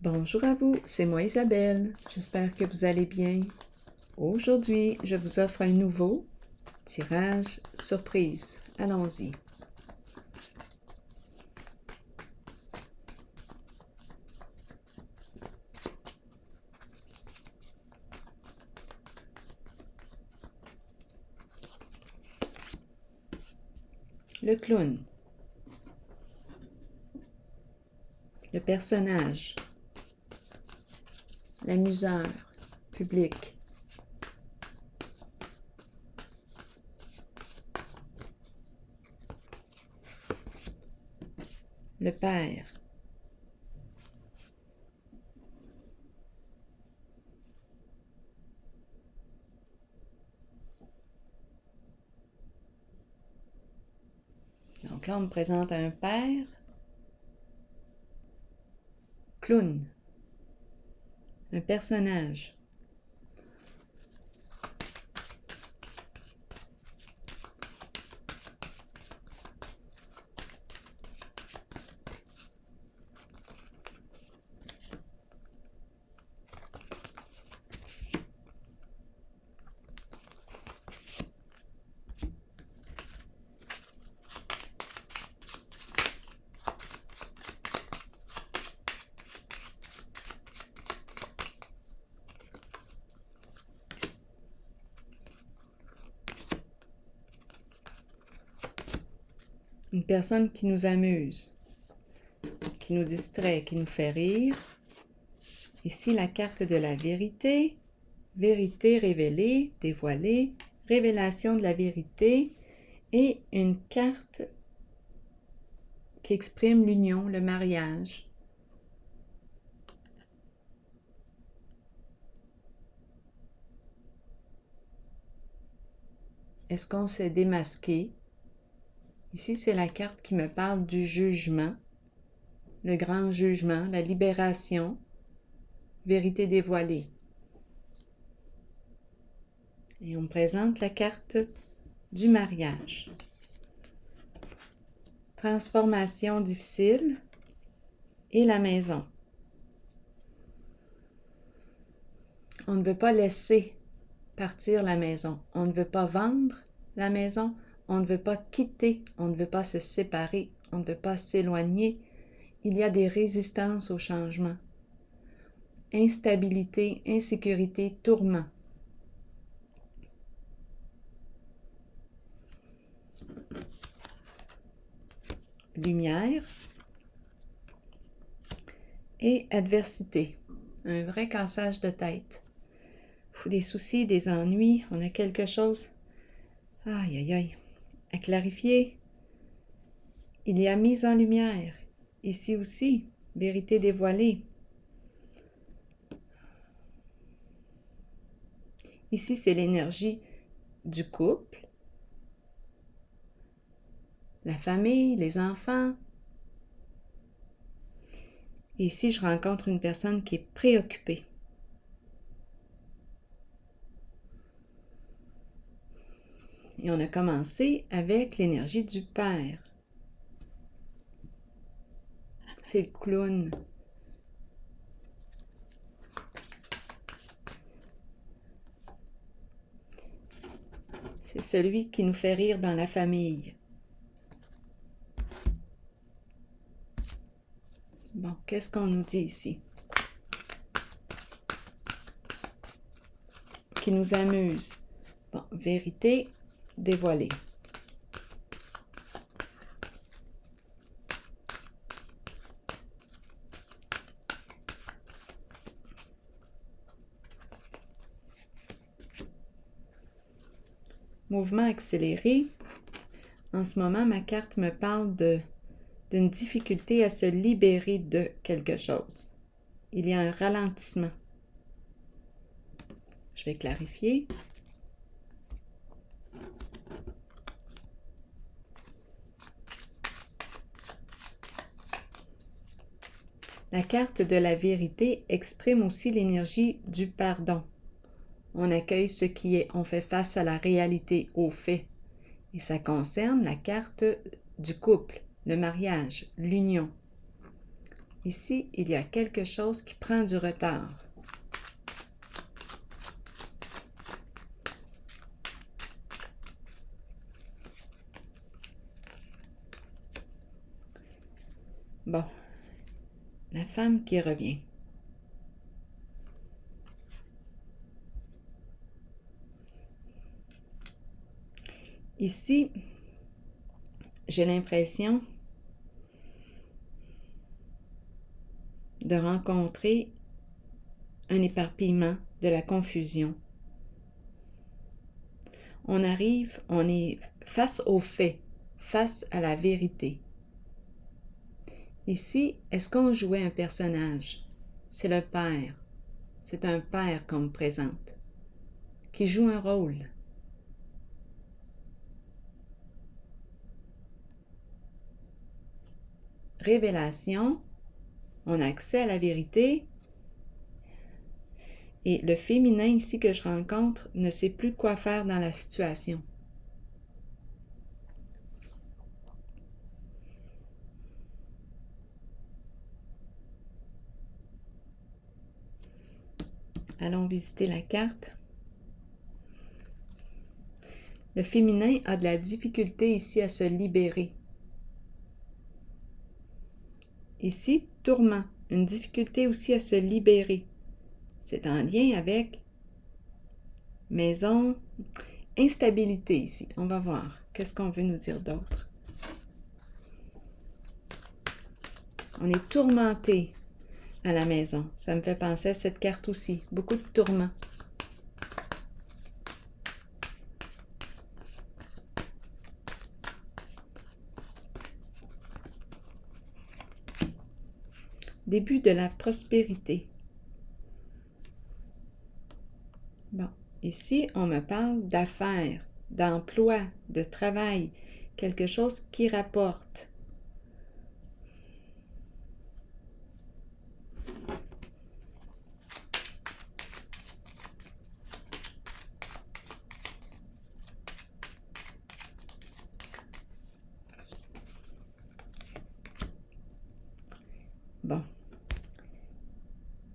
Bonjour à vous, c'est moi Isabelle. J'espère que vous allez bien. Aujourd'hui, je vous offre un nouveau tirage surprise. Allons-y. Le clown. Le personnage. L'amuseur. Public. Le père. Donc là, on me présente un père. Clown. Un personnage. Une personne qui nous amuse, qui nous distrait, qui nous fait rire. Ici, la carte de la vérité. Vérité révélée, dévoilée, révélation de la vérité et une carte qui exprime l'union, le mariage. Est-ce qu'on s'est démasqué? Ici, c'est la carte qui me parle du jugement, le grand jugement, la libération, vérité dévoilée. Et on me présente la carte du mariage. Transformation difficile et la maison. On ne veut pas laisser partir la maison. On ne veut pas vendre la maison. On ne veut pas quitter. On ne veut pas se séparer. On ne veut pas s'éloigner. Il y a des résistances au changement. Instabilité, insécurité, tourment. Lumière et adversité. Un vrai cassage de tête. Des soucis, des ennuis, on a quelque chose, aïe aïe aïe, à clarifier. Il y a mise en lumière. Ici aussi, vérité dévoilée. Ici, c'est l'énergie du couple, la famille, les enfants. Et ici, je rencontre une personne qui est préoccupée. Et on a commencé avec l'énergie du père. C'est le clown. C'est celui qui nous fait rire dans la famille. Bon, qu'est-ce qu'on nous dit ici? Qui nous amuse. Bon, vérité dévoilée. Mouvement accéléré. En ce moment, ma carte me parle d'une difficulté à se libérer de quelque chose. Il y a un ralentissement. Je vais clarifier. La carte de la vérité exprime aussi l'énergie du pardon. On accueille ce qui est, on fait face à la réalité, aux faits. Et ça concerne la carte du couple, le mariage, l'union. Ici, il y a quelque chose qui prend du retard. Bon, la femme qui revient. Ici, j'ai l'impression de rencontrer un éparpillement, de la confusion. On arrive, on est face aux faits, face à la vérité. Ici, est-ce qu'on jouait un personnage? C'est le père. C'est un père qu'on me présente, qui joue un rôle. Révélation, on a accès à la vérité, et le féminin ici que je rencontre ne sait plus quoi faire dans la situation. Allons visiter la carte. Le féminin a de la difficulté ici à se libérer. Ici, tourment, une difficulté aussi à se libérer. C'est en lien avec maison, instabilité ici. On va voir. Qu'est-ce qu'on veut nous dire d'autre? On est tourmenté à la maison. Ça me fait penser à cette carte aussi. Beaucoup de tourments. Début de la prospérité. Bon, ici, on me parle d'affaires, d'emploi, de travail, quelque chose qui rapporte. Bon.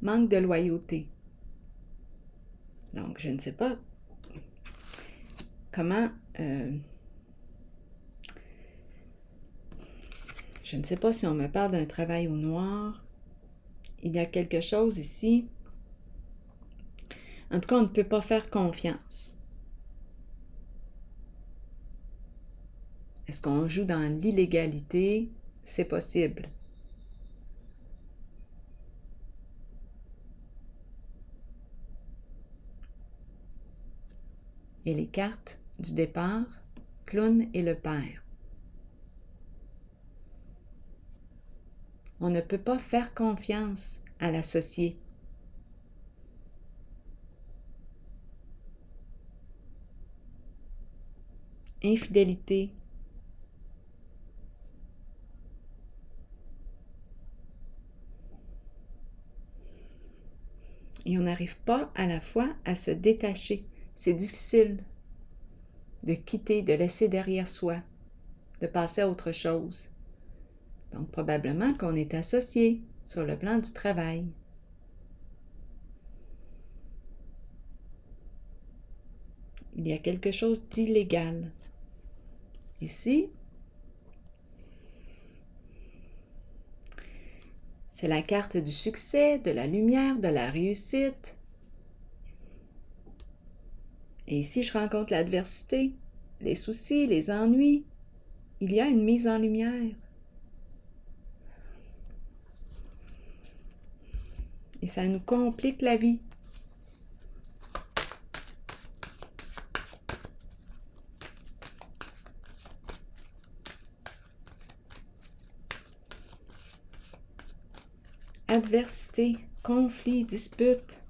Manque de loyauté. Donc, je ne sais pas comment... je ne sais pas si on me parle d'un travail au noir. Il y a quelque chose ici. En tout cas, on ne peut pas faire confiance. Est-ce qu'on joue dans l'illégalité? C'est possible. Et les cartes du départ, clown et le père. On ne peut pas faire confiance à l'associé. Infidélité. Et on n'arrive pas à la fois à se détacher. C'est difficile de quitter, de laisser derrière soi, de passer à autre chose. Donc, probablement qu'on est associé sur le plan du travail. Il y a quelque chose d'illégal. Ici, c'est la carte du succès, de la lumière, de la réussite. Et ici, je rencontre l'adversité, les soucis, les ennuis. Il y a une mise en lumière. Et ça nous complique la vie. Adversité, conflit, dispute,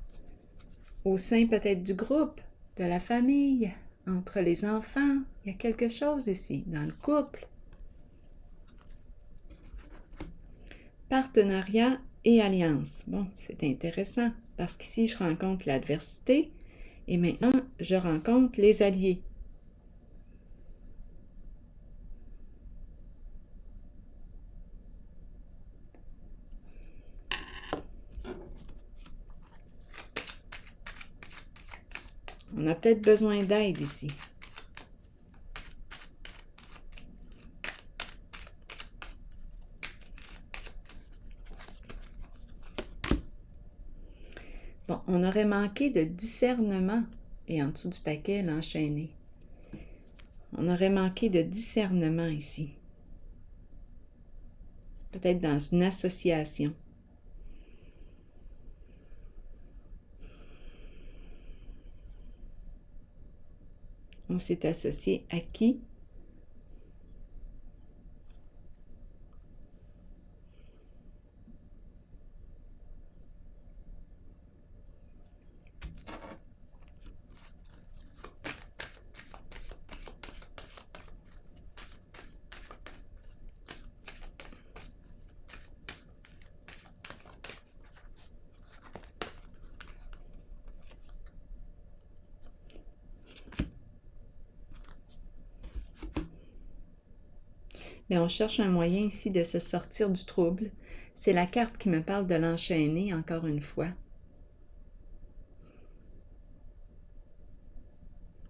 au sein peut-être du groupe, de la famille, entre les enfants. Il y a quelque chose ici, dans le couple. Partenariat et alliance. Bon, c'est intéressant, parce qu'ici, je rencontre l'adversité, et maintenant, je rencontre les alliés. On a peut-être besoin d'aide ici. Bon, on aurait manqué de discernement. Et en dessous du paquet, l'enchaîner. On aurait manqué de discernement ici. Peut-être dans une association. On s'est associé à qui? Mais on cherche un moyen ici de se sortir du trouble. C'est la carte qui me parle de l'enchaîner, encore une fois.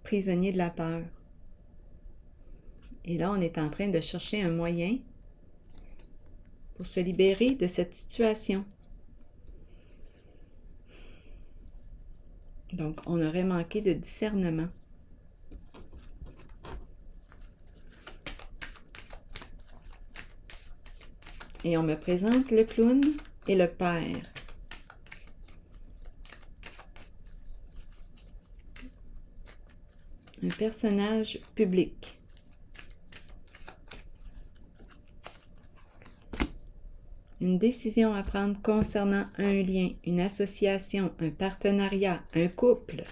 Prisonnier de la peur. Et là, on est en train de chercher un moyen pour se libérer de cette situation. Donc, on aurait manqué de discernement. Et on me présente le clown et le père. Un personnage public. Une décision à prendre concernant un lien, une association, un partenariat, un couple,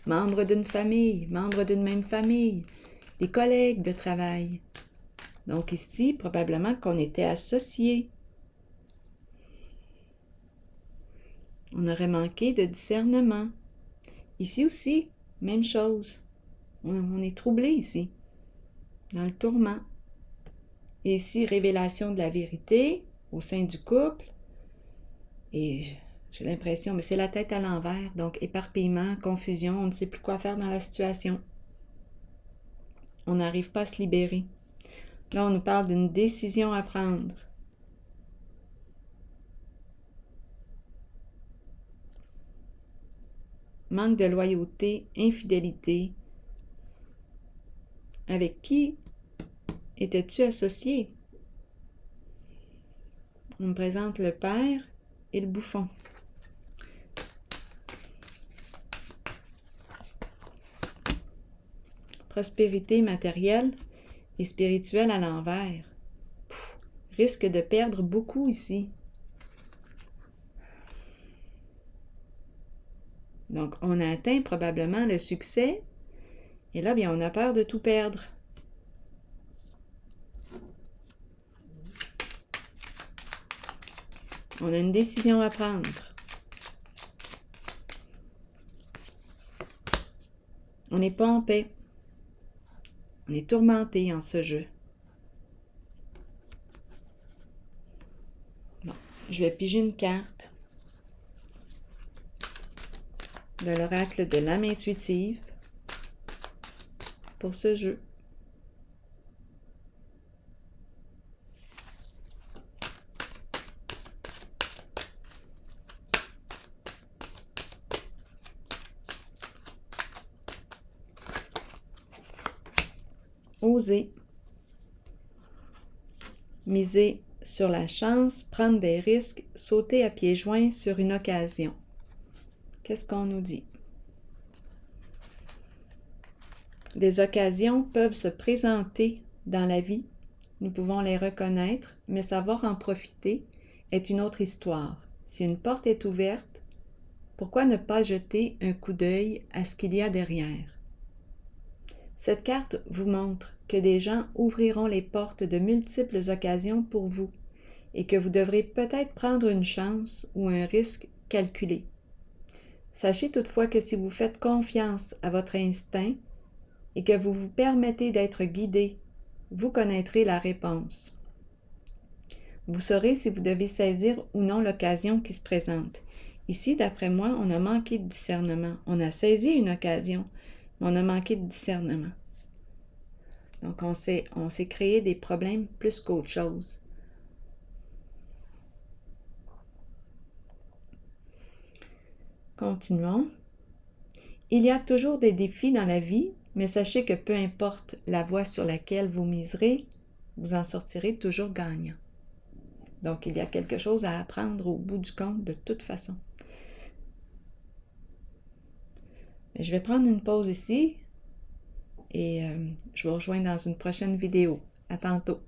membre d'une famille, membre d'une même famille, des collègues de travail. Donc ici, probablement qu'on était associés. On aurait manqué de discernement. Ici aussi, même chose. On est troublé ici, dans le tourment. Et ici, révélation de la vérité au sein du couple. Et j'ai l'impression, mais c'est la tête à l'envers. Donc, éparpillement, confusion, on ne sait plus quoi faire dans la situation. On n'arrive pas à se libérer. Là, on nous parle d'une décision à prendre. Manque de loyauté, infidélité. Avec qui étais-tu associé? On me présente le père et le bouffon. Prospérité matérielle et spirituelle à l'envers. Risque de perdre beaucoup ici. Donc, on a atteint probablement le succès. Et là, bien, on a peur de tout perdre. On a une décision à prendre. On n'est pas en paix. On est tourmenté en ce jeu. Bon, je vais piger une carte de l'oracle de l'âme intuitive pour ce jeu. Oser, miser sur la chance, prendre des risques, sauter à pieds joints sur une occasion. Qu'est-ce qu'on nous dit? Des occasions peuvent se présenter dans la vie. Nous pouvons les reconnaître, mais savoir en profiter est une autre histoire. Si une porte est ouverte, pourquoi ne pas jeter un coup d'œil à ce qu'il y a derrière? Cette carte vous montre que des gens ouvriront les portes de multiples occasions pour vous et que vous devrez peut-être prendre une chance ou un risque calculé. Sachez toutefois que si vous faites confiance à votre instinct et que vous vous permettez d'être guidé, vous connaîtrez la réponse. Vous saurez si vous devez saisir ou non l'occasion qui se présente. Ici, d'après moi, on a manqué de discernement. On a saisi une occasion, On a manqué de discernement. Donc, on s'est créé des problèmes plus qu'autre chose. Continuons. Il y a toujours des défis dans la vie, mais sachez que peu importe la voie sur laquelle vous miserez, vous en sortirez toujours gagnant. Donc, il y a quelque chose à apprendre au bout du compte de toute façon. Je vais prendre une pause ici et je vous rejoins dans une prochaine vidéo. À tantôt.